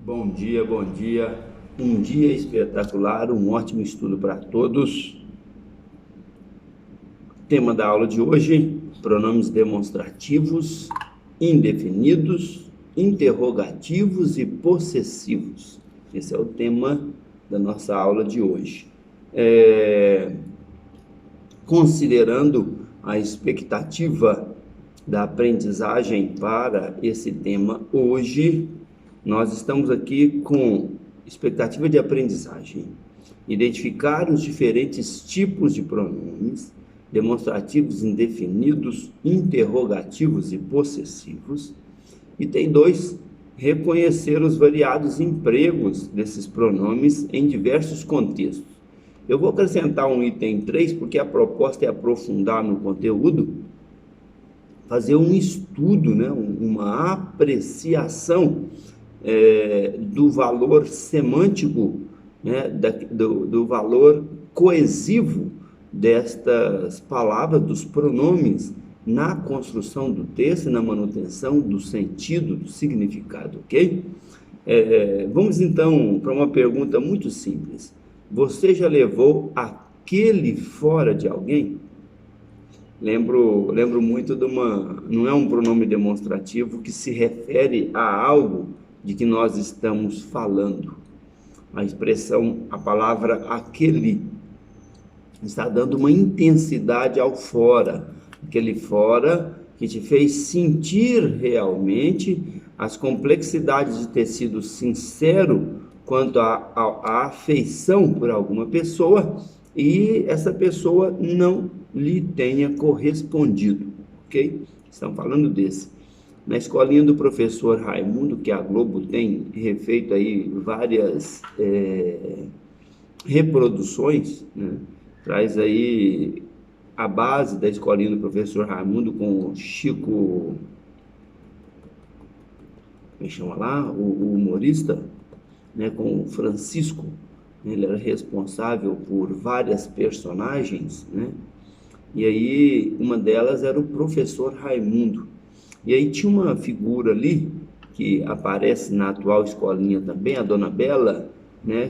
Bom dia, bom dia. Um dia espetacular, um ótimo estudo para todos. Tema da aula de hoje: pronomes demonstrativos, indefinidos, interrogativos e possessivos. Esse é o tema da nossa aula de hoje. Considerando a expectativa da aprendizagem para esse tema hoje, nós estamos aqui com expectativa de aprendizagem. Identificar os diferentes tipos de pronomes demonstrativos indefinidos, interrogativos e possessivos. E tem 2, reconhecer os variados empregos desses pronomes em diversos contextos. Eu vou acrescentar um item 3, porque a proposta é aprofundar no conteúdo, fazer um estudo, uma apreciação do valor semântico, do valor coesivo destas palavras, dos pronomes, na construção do texto e na manutenção do sentido, do significado, ok? Vamos então para uma pergunta muito simples. Você já levou aquele fora de alguém? Lembro muito de não é um pronome demonstrativo que se refere a algo de que nós estamos falando. A expressão, a palavra aquele, está dando uma intensidade ao fora, aquele fora que te fez sentir realmente as complexidades de ter sido sincero quanto à afeição por alguma pessoa e essa pessoa não lhe tenha correspondido, ok? Estamos falando desse. Na escolinha do professor Raimundo, que a Globo tem refeito aí várias reproduções, traz aí a base da escolinha do professor Raimundo com o Chico, me chama lá, o humorista, com o Francisco. Ele era responsável por várias personagens, e aí uma delas era o professor Raimundo. E aí tinha uma figura ali que aparece na atual escolinha também, a Dona Bela,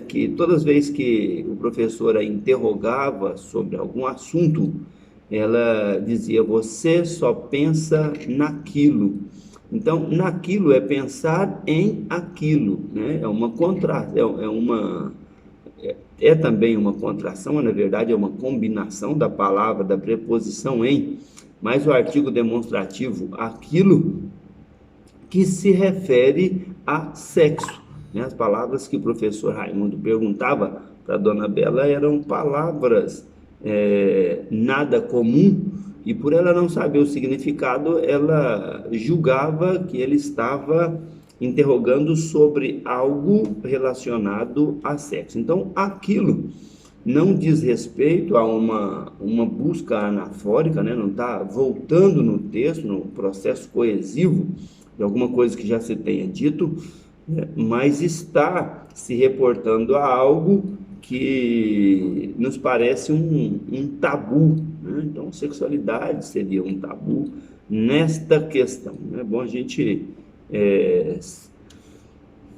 que todas as vezes que o professor a interrogava sobre algum assunto, ela dizia: você só pensa naquilo. Então, naquilo é pensar em aquilo, é também uma contração, na verdade é uma combinação da palavra, da preposição em, mais o artigo demonstrativo aquilo, que se refere a sexo. As palavras que o professor Raimundo perguntava para a Dona Bela eram palavras nada comum, e por ela não saber o significado, ela julgava que ele estava interrogando sobre algo relacionado a sexo. Então, aquilo não diz respeito a uma busca anafórica, não está voltando no texto, no processo coesivo de alguma coisa que já se tenha dito, mas está se reportando a algo que nos parece um tabu, Então, sexualidade seria um tabu nesta questão. É bom a gente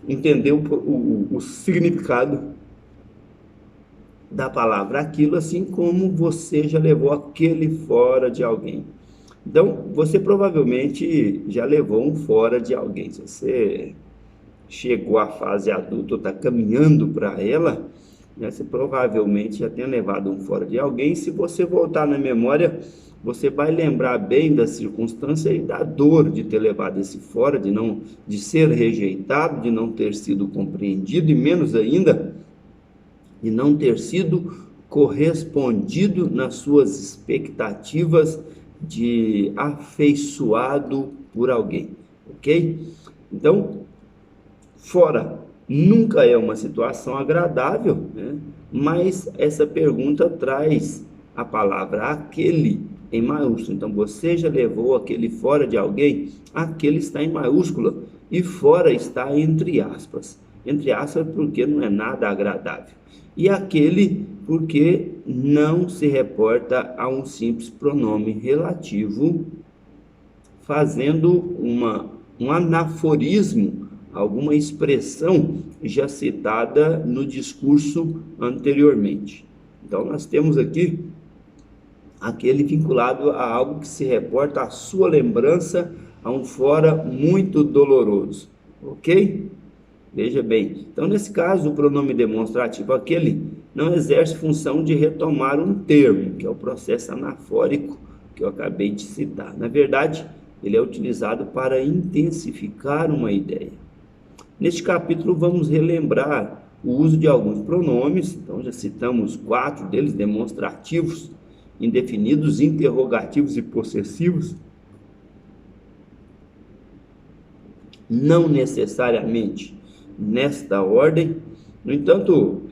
entender o significado da palavra aquilo, assim como você já levou aquele fora de alguém. Então, você provavelmente já levou um fora de alguém. Se você chegou à fase adulta ou está caminhando para ela, você provavelmente já tenha levado um fora de alguém. Se você voltar na memória, você vai lembrar bem da circunstância e da dor de ter levado esse fora, de ser rejeitado, de não ter sido compreendido e menos ainda, de não ter sido correspondido nas suas expectativas de afeiçoado por alguém, ok? Então, fora nunca é uma situação agradável, mas essa pergunta traz a palavra aquele em maiúsculo. Então, você já levou aquele fora de alguém? Aquele está em maiúscula e fora está entre aspas. Entre aspas porque não é nada agradável. E aquele porque não se reporta a um simples pronome relativo, fazendo um anaforismo alguma expressão já citada no discurso anteriormente. Então, nós temos aqui aquele vinculado a algo que se reporta à sua lembrança, a um fora muito doloroso, ok? Veja bem, então nesse caso o pronome demonstrativo aquele não exerce função de retomar um termo, que é o processo anafórico que eu acabei de citar. Na verdade, ele é utilizado para intensificar uma ideia. Neste capítulo vamos relembrar o uso de alguns pronomes, então já citamos 4 deles, demonstrativos, indefinidos, interrogativos e possessivos. Não necessariamente nesta ordem. No entanto,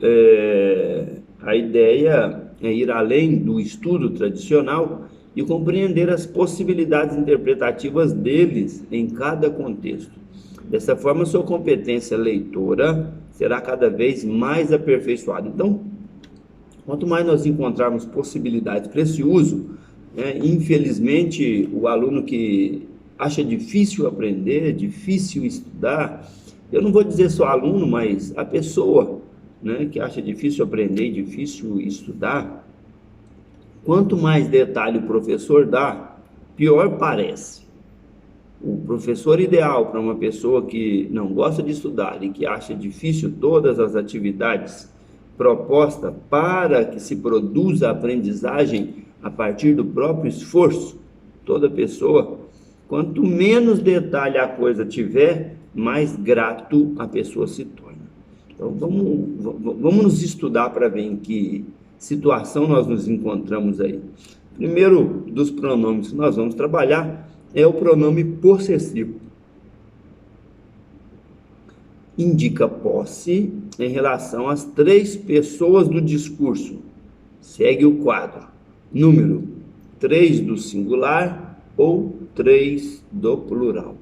a ideia é ir além do estudo tradicional e compreender as possibilidades interpretativas deles em cada contexto. Dessa forma, sua competência leitora será cada vez mais aperfeiçoada. Então, quanto mais nós encontrarmos possibilidades para esse uso, infelizmente, o aluno que acha difícil aprender, difícil estudar, eu não vou dizer só aluno, mas a pessoa, que acha difícil aprender, difícil estudar, quanto mais detalhe o professor dá, pior parece. O professor ideal para uma pessoa que não gosta de estudar e que acha difícil todas as atividades propostas para que se produza a aprendizagem a partir do próprio esforço, toda pessoa, quanto menos detalhe a coisa tiver, mais grato a pessoa se torna. Então, vamos nos estudar para ver em que situação nós nos encontramos aí. Primeiro dos pronomes que nós vamos trabalhar é o pronome possessivo. Indica posse em relação às 3 pessoas do discurso. Segue o quadro. Número 3 do singular ou 3 do plural.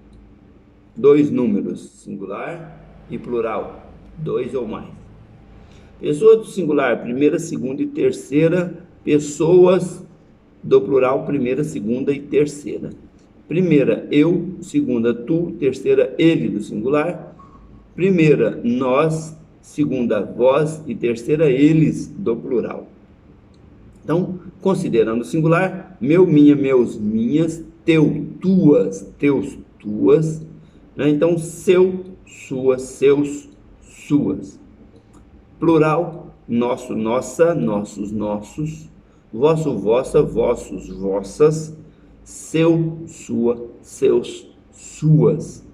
2 números, singular e plural, 2 ou mais. Pessoas do singular, primeira, segunda e terceira. Pessoas do plural, primeira, segunda e terceira. Primeira, eu. Segunda, tu. Terceira, ele do singular. Primeira, nós. Segunda, vós. E terceira, eles do plural. Então, considerando o singular, meu, minha, meus, minhas, teu, tuas, teus, tuas. Então, seu, suas, seus, suas. Plural, nosso, nossa, nossos, nossos. Vosso, vossa, vossos, vossas. Seu, sua, seus, suas.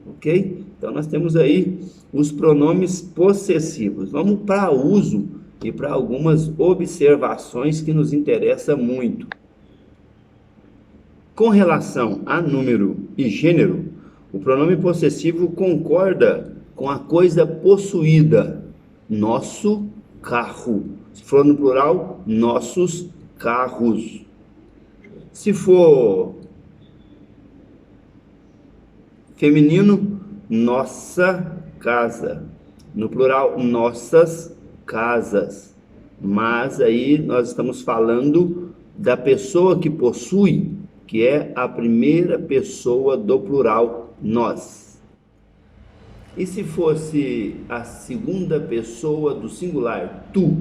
Ok? Então, nós temos aí os pronomes possessivos. Vamos para uso e para algumas observações que nos interessam muito. Com relação a número e gênero, o pronome possessivo concorda com a coisa possuída. Nosso carro. Se for no plural, nossos carros. Se for feminino, nossa casa. No plural, nossas casas. Mas aí nós estamos falando da pessoa que possui, que é a primeira pessoa do plural, nós. E se fosse a segunda pessoa do singular, tu?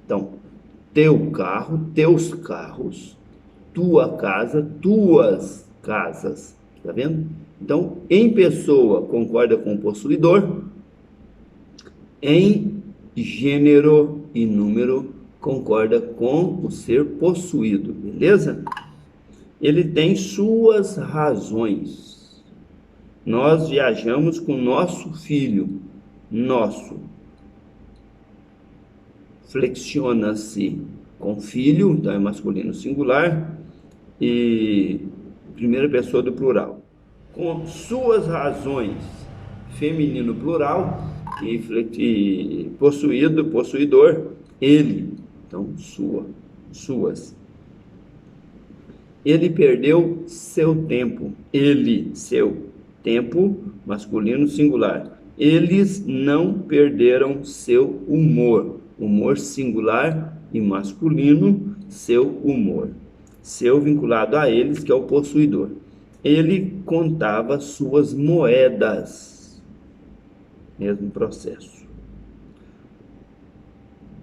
Então, teu carro, teus carros, tua casa, tuas casas. Tá vendo? Então, em pessoa concorda com o possuidor, em gênero e número concorda com o ser possuído, beleza? Ele tem suas razões. Nós viajamos com nosso filho. Nosso. Flexiona-se com filho, então é masculino singular, e primeira pessoa do plural. Com suas razões, feminino plural, e possuído, possuidor, ele. Então, suas. Ele perdeu seu tempo. Ele, seu. Tempo, masculino singular. Eles não perderam seu humor. Humor singular e masculino, seu humor. Seu vinculado a eles, que é o possuidor. Ele contava suas moedas. mesmo processo.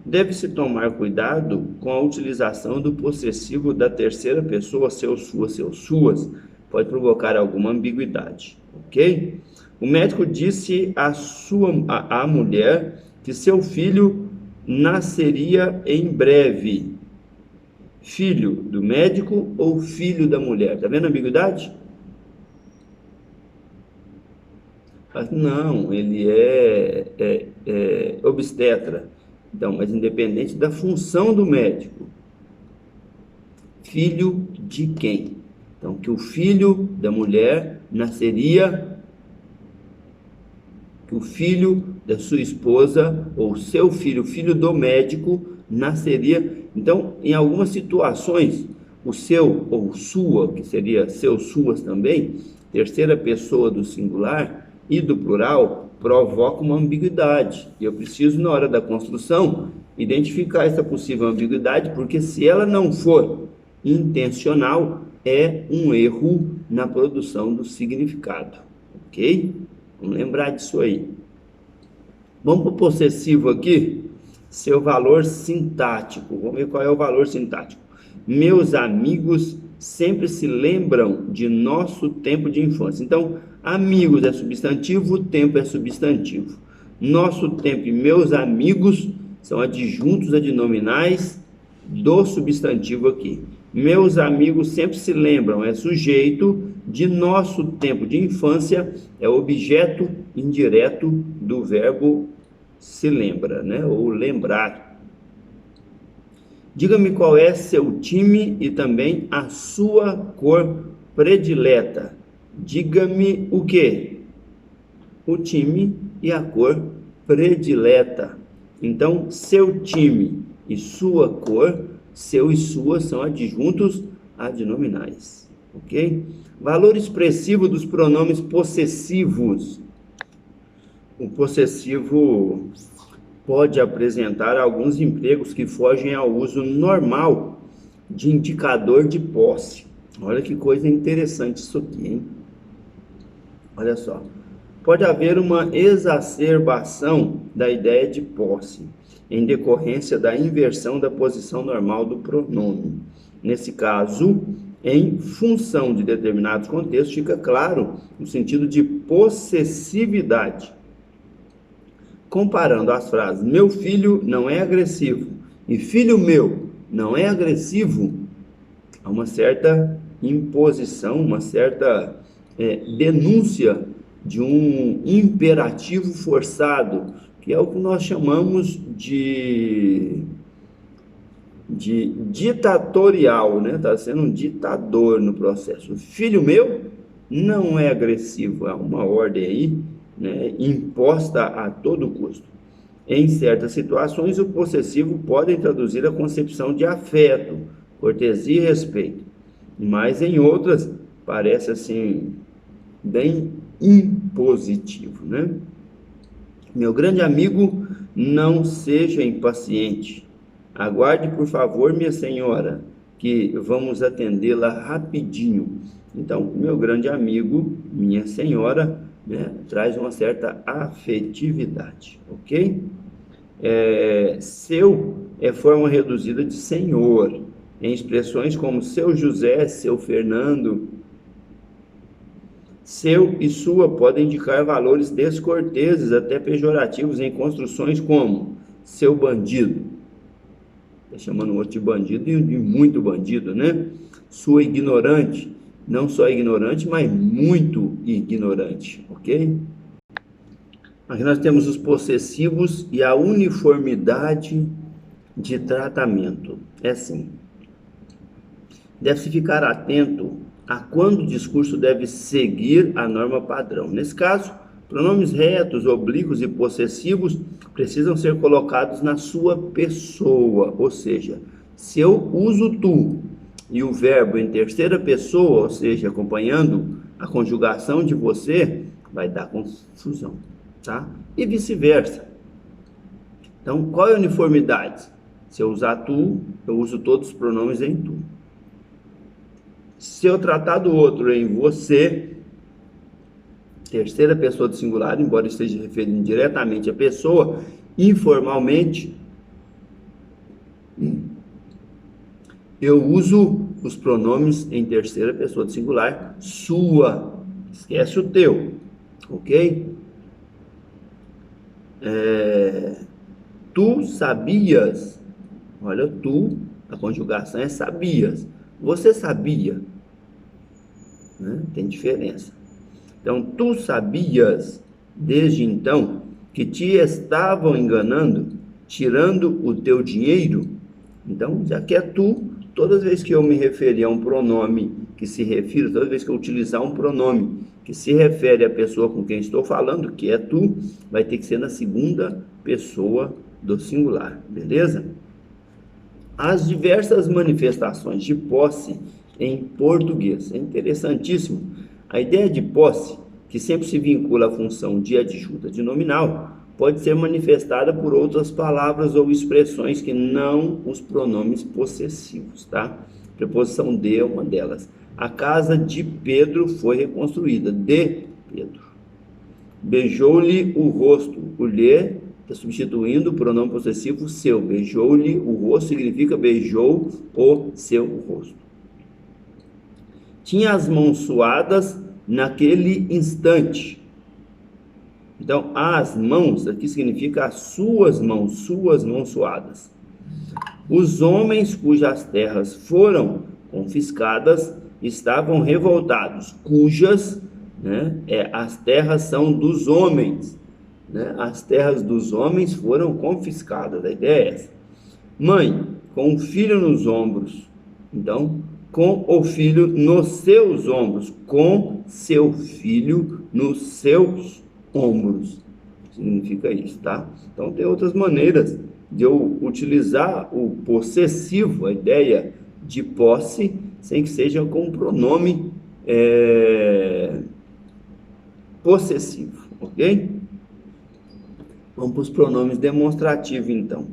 Deve-se tomar cuidado com a utilização do possessivo da terceira pessoa, seus, suas, pode provocar alguma ambiguidade, ok? O médico disse à mulher que seu filho nasceria em breve. Filho do médico ou filho da mulher? Tá vendo a ambiguidade? Não, ele é obstetra. Então, mas independente da função do médico, filho de quem? Então, que o filho da mulher nasceria, que o filho da sua esposa, ou seu filho, filho do médico, nasceria. Então, em algumas situações, o seu ou sua, que seria seus, suas também, terceira pessoa do singular e do plural, provoca uma ambiguidade. E eu preciso, na hora da construção, identificar essa possível ambiguidade, porque se ela não for intencional, é um erro na produção do significado. Ok? Vamos lembrar disso aí. Vamos para o possessivo aqui. Seu valor sintático. Vamos ver qual é o valor sintático. Meus amigos sempre se lembram de nosso tempo de infância. Então, amigos é substantivo, tempo é substantivo. Nosso tempo e meus amigos são adjuntos adnominais do substantivo aqui. Meus amigos sempre se lembram é sujeito, de nosso tempo de infância é objeto indireto do verbo se lembra, né? Ou lembrar. Diga-me qual é seu time e também a sua cor predileta. Diga-me o quê? O time e a cor predileta. Então, seu time e sua cor, seu e sua são adjuntos adnominais, ok? Valor expressivo dos pronomes possessivos. O possessivo pode apresentar alguns empregos que fogem ao uso normal de indicador de posse. Olha que coisa interessante isso aqui, hein? Olha só. Pode haver uma exacerbação da ideia de posse, em decorrência da inversão da posição normal do pronome. Nesse caso, em função de determinados contextos, fica claro o sentido de possessividade. Comparando as frases, meu filho não é agressivo e filho meu não é agressivo, há uma certa imposição, uma certa denúncia de um imperativo forçado, que é o que nós chamamos de ditatorial, né? Está sendo um ditador no processo. O filho meu não é agressivo, é uma ordem aí, né, imposta a todo custo. Em certas situações, o possessivo pode traduzir a concepção de afeto, cortesia e respeito, mas em outras parece assim bem impositivo, né? Meu grande amigo, não seja impaciente. Aguarde, por favor, minha senhora, que vamos atendê-la rapidinho. Então, meu grande amigo, minha senhora, né, traz uma certa afetividade, ok? Seu é forma reduzida de senhor, em expressões como seu José, seu Fernando. Seu e sua podem indicar valores descorteses, até pejorativos, em construções como seu bandido. Está chamando o outro de bandido e de muito bandido, né? Sua ignorante. Não só ignorante, mas muito ignorante, ok? Aqui nós temos os possessivos e a uniformidade de tratamento. É assim. Deve-se ficar atento a quando o discurso deve seguir a norma padrão. Nesse caso, pronomes retos, oblíquos e possessivos precisam ser colocados na sua pessoa, ou seja, se eu uso tu e o verbo em terceira pessoa, ou seja, acompanhando a conjugação de você, vai dar confusão, tá? E vice-versa. Então, qual é a uniformidade? Se eu usar tu, eu uso todos os pronomes em tu. Se eu tratar do outro em você, Terceira pessoa do singular, embora esteja referindo diretamente à pessoa, informalmente, eu uso os pronomes em terceira pessoa do singular, sua. Esquece o teu, ok? Tu sabias, olha, tu, a conjugação é sabias. Você sabia, né? Tem diferença. Então, tu sabias, desde então, que te estavam enganando, tirando o teu dinheiro? Então, já que é tu, todas as vezes que eu me referir a um pronome que se refira, toda vez que eu utilizar um pronome que se refere à pessoa com quem estou falando, que é tu, vai ter que ser na segunda pessoa do singular, beleza? As diversas manifestações de posse em português. É interessantíssimo. A ideia de posse, que sempre se vincula à função de adjunta de nominal, pode ser manifestada por outras palavras ou expressões que não os pronomes possessivos, tá? Preposição de é uma delas. A casa de Pedro foi reconstruída. De Pedro. Beijou-lhe o rosto. O lhe está substituindo o pronome possessivo seu. Beijou-lhe o rosto significa beijou o seu rosto. Tinha as mãos suadas naquele instante. Então, as mãos aqui significa as suas mãos suadas. Os homens cujas terras foram confiscadas estavam revoltados, cujas, né, as terras são dos homens, né, as terras dos homens foram confiscadas, a ideia é essa. Mãe, com o filho nos ombros, então, com o filho nos seus ombros, com seu filho nos seus ombros, significa isso, tá? Então, tem outras maneiras de eu utilizar o possessivo, a ideia de posse, sem que seja com um pronome possessivo, ok? Vamos para os pronomes demonstrativos, então.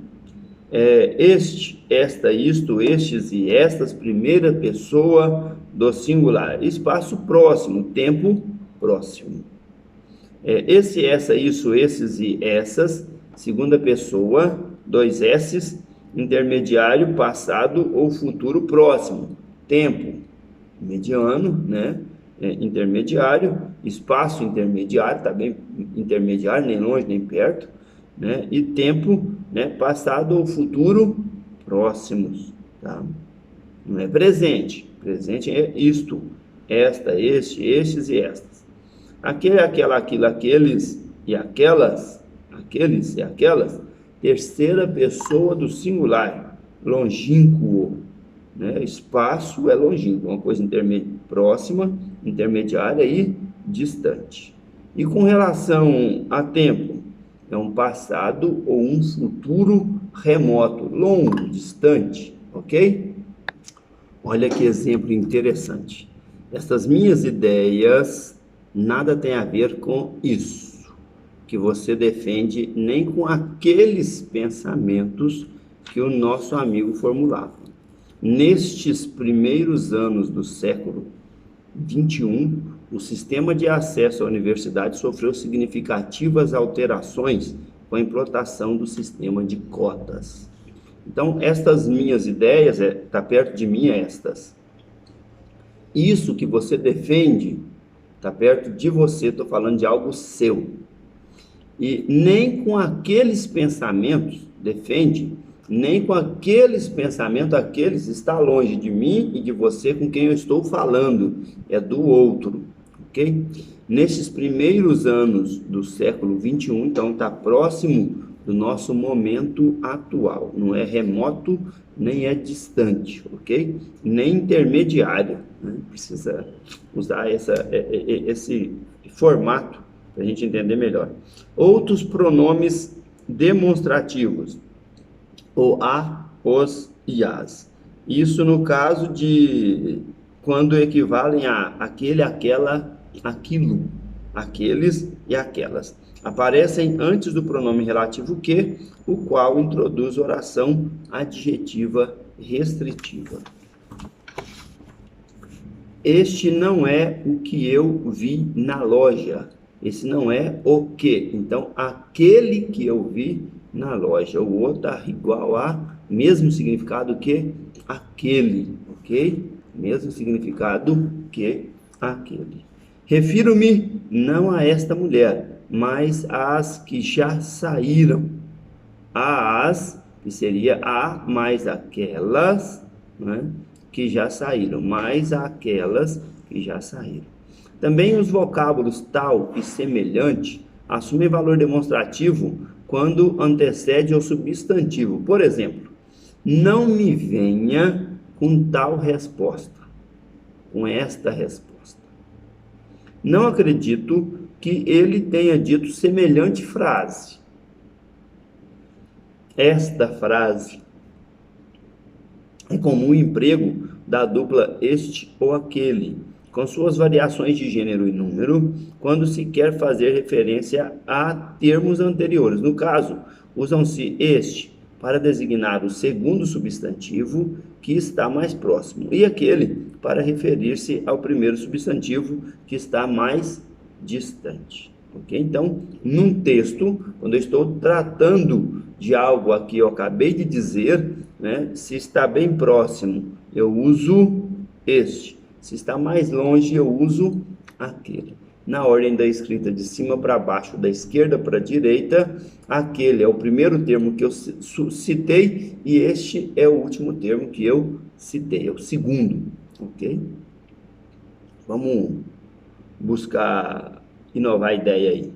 Este, esta, isto, estes e estas, primeira pessoa do singular. Espaço próximo, tempo próximo. Esse, essa, isso, esses e essas, segunda pessoa, dois S's, intermediário, passado ou futuro próximo. Tempo mediano, né? Intermediário, espaço intermediário, tá bem intermediário, nem longe nem perto, né? E tempo, né? Passado ou futuro próximos, tá? Não é presente. Presente é isto, esta, este, estes e estas. Aquele, aquela, aquilo, aqueles e aquelas, aqueles e aquelas. Terceira pessoa do singular, longínquo, né? Espaço é longínquo, uma coisa próxima, intermediária e distante. E com relação a tempo, é um passado ou um futuro remoto, longo, distante, ok? Olha que exemplo interessante. Essas minhas ideias nada tem a ver com isso que você defende, nem com aqueles pensamentos que o nosso amigo formulava. Nestes primeiros anos do século XXI, o sistema de acesso à universidade sofreu significativas alterações com a implantação do sistema de cotas. Então, estas minhas ideias, está perto de mim estas. Isso que você defende, está perto de você, estou falando de algo seu. E nem com aqueles pensamentos defende, nem com aqueles pensamentos, aqueles está longe de mim e de você com quem eu estou falando, é do outro, ok? Nesses primeiros anos do século XXI, então está próximo do nosso momento atual, não é remoto, nem é distante, ok? Nem intermediário, né? Precisa usar esse formato para a gente entender melhor. Outros pronomes demonstrativos, o a, os e as. Isso no caso de quando equivalem a aquele, aquela, aquilo, aqueles e aquelas. Aparecem antes do pronome relativo que, o qual introduz oração adjetiva restritiva. Este não é o que eu vi na loja. Esse não é o que. Então, aquele que eu vi na loja. O o está igual a mesmo significado que aquele, ok? Mesmo significado que aquele. Refiro-me não a esta mulher, mas às que já saíram. As, que seria a mais aquelas, né, que já saíram, mais aquelas que já saíram. Também os vocábulos tal e semelhante assumem valor demonstrativo quando antecede ao substantivo. Por exemplo, não me venha com tal resposta, com esta resposta. Não acredito que ele tenha dito semelhante frase. Esta frase é comum emprego da dupla este ou aquele, com suas variações de gênero e número, quando se quer fazer referência a termos anteriores. No caso, usam-se este para designar o segundo substantivo que está mais próximo, e aquele para referir-se ao primeiro substantivo que está mais distante. Ok? Então, num texto, quando eu estou tratando de algo aqui, eu acabei de dizer, né? Se está bem próximo, eu uso este. Se está mais longe, eu uso aquele. Na ordem da escrita de cima para baixo, da esquerda para a direita, aquele é o primeiro termo que eu citei e este é o último termo que eu citei, é o segundo, ok? Vamos buscar inovar a ideia aí.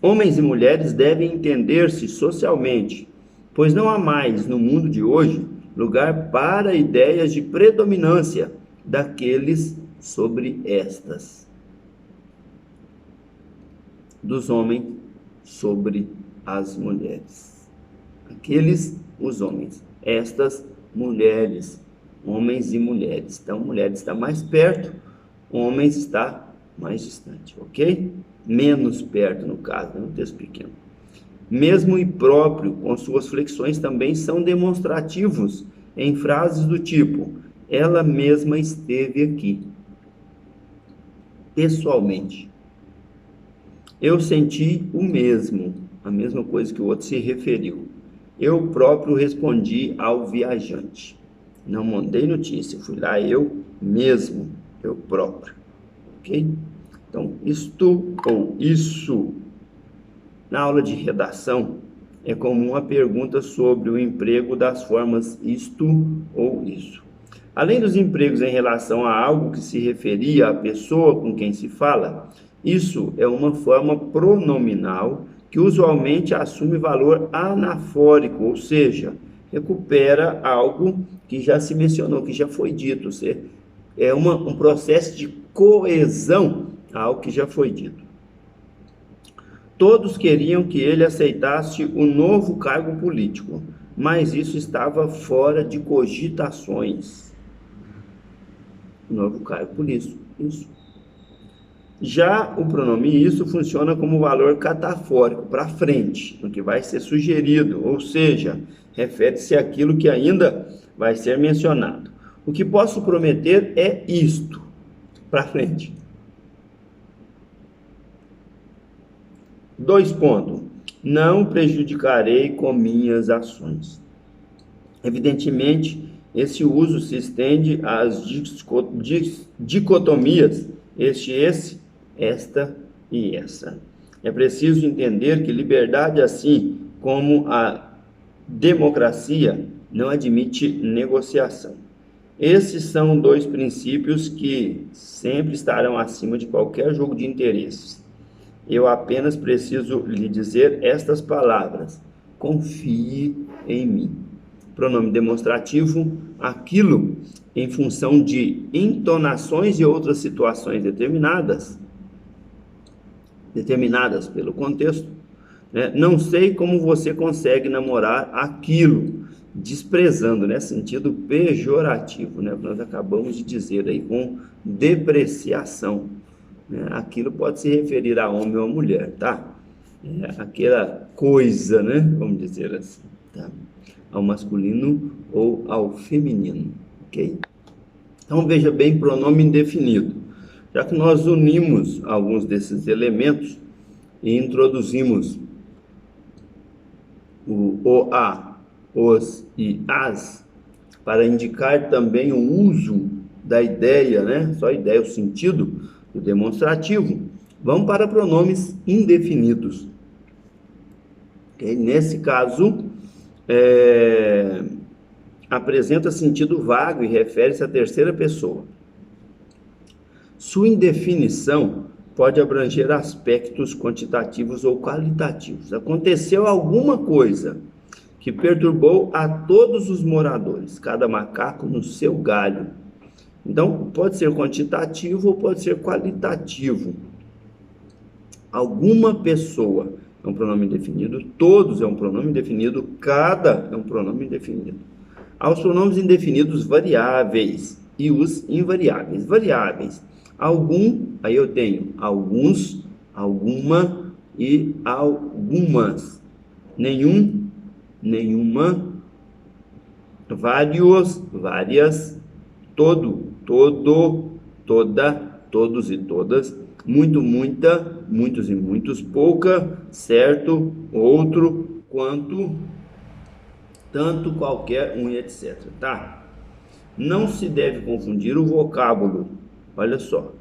Homens e mulheres devem entender-se socialmente, pois não há mais no mundo de hoje lugar para ideias de predominância daqueles sobre estas, dos homens sobre as mulheres. Aqueles, os homens, estas, mulheres, homens e mulheres. Então, mulheres está mais perto, homens está mais distante, ok? Menos perto, no caso, um texto pequeno. Mesmo e próprio, com suas flexões, também são demonstrativos em frases do tipo: ela mesma esteve aqui, pessoalmente. Eu senti o mesmo, a mesma coisa que o outro se referiu. Eu próprio respondi ao viajante. Não mandei notícia, fui lá eu mesmo, eu próprio. Ok? Então, isto ou isso, na aula de redação, é comum a pergunta sobre o emprego das formas isto ou isso. Além dos empregos em relação a algo que se referia à pessoa com quem se fala, isso é uma forma pronominal que usualmente assume valor anafórico, ou seja, recupera algo que já se mencionou, que já foi dito. É um processo de coesão a algo que já foi dito. Todos queriam que ele aceitasse o novo cargo político, mas isso estava fora de cogitações. Novo cargo político, isso. Já o pronome isso funciona como valor catafórico, para frente, no que vai ser sugerido, ou seja, refere-se àquilo que ainda vai ser mencionado. O que posso prometer é isto, para frente. 2 pontos. Não prejudicarei com minhas ações. Evidentemente, esse uso se estende às dicotomias, esse, esta e essa. É preciso entender que liberdade, assim como a democracia, não admite negociação. Esses são 2 princípios que sempre estarão acima de qualquer jogo de interesses. Eu apenas preciso lhe dizer estas palavras: confie em mim. Pronome demonstrativo, aquilo em função de entonações e outras situações determinadas pelo contexto, né? Não sei como você consegue namorar aquilo, desprezando, né? Sentido pejorativo, né? Nós acabamos de dizer aí, com depreciação, né? Aquilo pode se referir a homem ou a mulher, tá? Aquela coisa, né? Vamos dizer assim, tá? Ao masculino ou ao feminino, ok? Então veja bem, pronome indefinido. já que nós unimos alguns desses elementos e introduzimos o a, os e as, para indicar também o uso da ideia, né? Só a ideia, o sentido do demonstrativo. Vamos para pronomes indefinidos. Okay? Nesse caso, apresenta sentido vago e refere-se à terceira pessoa. Sua indefinição pode abranger aspectos quantitativos ou qualitativos. Aconteceu alguma coisa que perturbou a todos os moradores, cada macaco no seu galho. Então, pode ser quantitativo ou pode ser qualitativo. Alguma pessoa é um pronome indefinido, todos é um pronome indefinido, cada é um pronome indefinido. Aos pronomes indefinidos variáveis e os invariáveis. Variáveis, algum, aí eu tenho alguns, alguma e algumas. Nenhum, nenhuma, vários, várias, todo, todo, toda, todos e todas, muito, muita, muitos e muitos, pouca, certo, outro, quanto, tanto, qualquer um, etc. Tá? Não se deve confundir o vocábulo, olha só,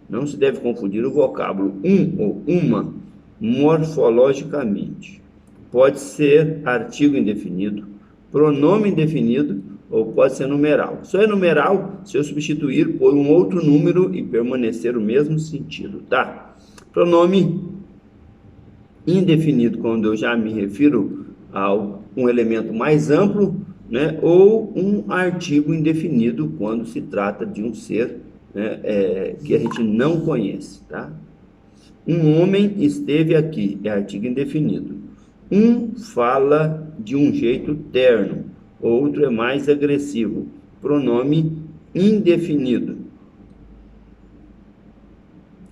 não se deve confundir o vocábulo um ou uma morfologicamente. Pode ser artigo indefinido, pronome indefinido ou pode ser numeral. Só é numeral se eu substituir por um outro número e permanecer o mesmo sentido, tá? Pronome indefinido, quando eu já me refiro a um elemento mais amplo, né? Ou um artigo indefinido, quando se trata de um ser, né, que a gente não conhece, tá? Um homem esteve aqui, é artigo indefinido. Um fala de um jeito terno, outro é mais agressivo, pronome indefinido.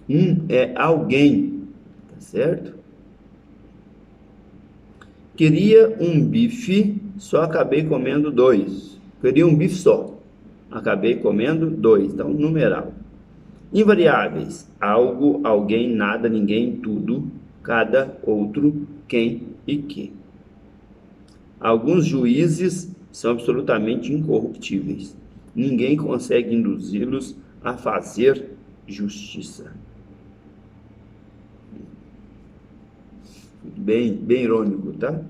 Um é alguém, tá certo? Queria um bife, só acabei comendo 2. Queria um bife só, acabei comendo 2. Então, numeral. Invariáveis: algo, alguém, nada, ninguém, tudo, cada, outro, quem e que. Alguns juízes são absolutamente incorruptíveis. Ninguém consegue induzi-los a fazer justiça. Bem irônico, tá?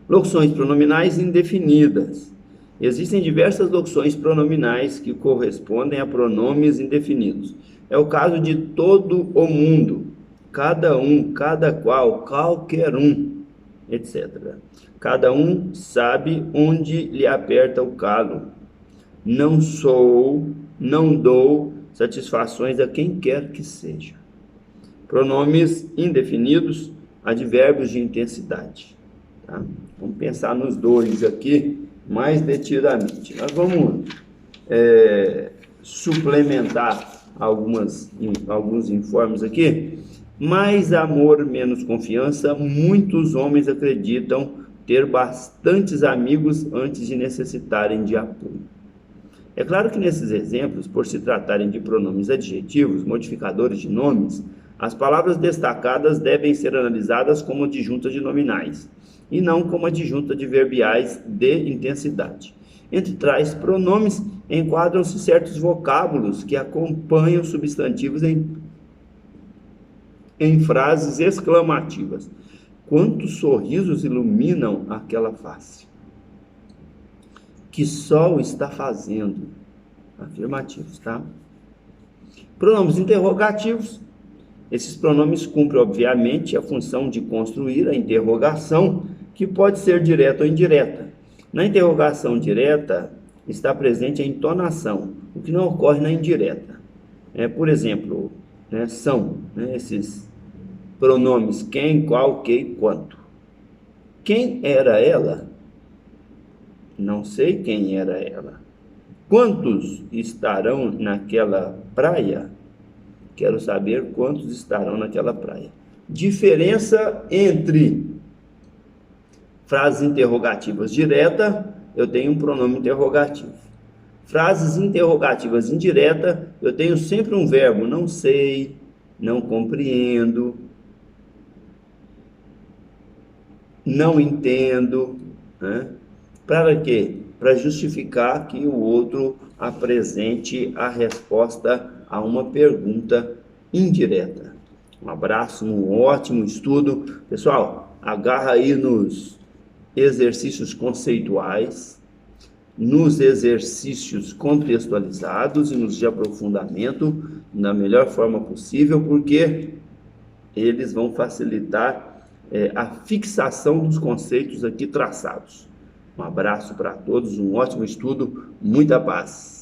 Locuções pronominais indefinidas. Existem diversas locuções pronominais que correspondem a pronomes indefinidos. É o caso de todo o mundo, cada um, cada qual, qualquer um, etc. Cada um sabe onde lhe aperta o calo. Não sou, não dou satisfações a quem quer que seja. Pronomes indefinidos, advérbios de intensidade. Tá? Vamos pensar nos dois aqui mais detidamente. Nós vamos suplementar alguns informes aqui. Mais amor, menos confiança. Muitos homens acreditam ter bastantes amigos antes de necessitarem de apoio. É claro que nesses exemplos, por se tratarem de pronomes adjetivos, modificadores de nomes, as palavras destacadas devem ser analisadas como adjuntas de nominais e não como adjunta de verbiais de intensidade. Entre tais pronomes enquadram-se certos vocábulos que acompanham substantivos em frases exclamativas. Quantos sorrisos iluminam aquela face? Que sol está fazendo? Afirmativos, tá? Pronomes interrogativos. Esses pronomes cumprem, obviamente, a função de construir a interrogação, que pode ser direta ou indireta. Na interrogação direta, está presente a entonação, o que não ocorre na indireta. Por exemplo, são esses pronomes quem, qual, que e quanto. Quem era ela? Não sei quem era ela. Quantos estarão naquela praia? Quero saber quantos estarão naquela praia. Diferença entre frases interrogativas direta, eu tenho um pronome interrogativo. Frases interrogativas indiretas, eu tenho sempre um verbo, não sei, não compreendo, não entendo, né? Para quê? Para justificar que o outro apresente a resposta a uma pergunta indireta. Um abraço, um ótimo estudo. Pessoal, agarra aí nos exercícios conceituais, nos exercícios contextualizados e nos de aprofundamento da melhor forma possível, porque eles vão facilitar a fixação dos conceitos aqui traçados. Um abraço para todos, um ótimo estudo, muita paz.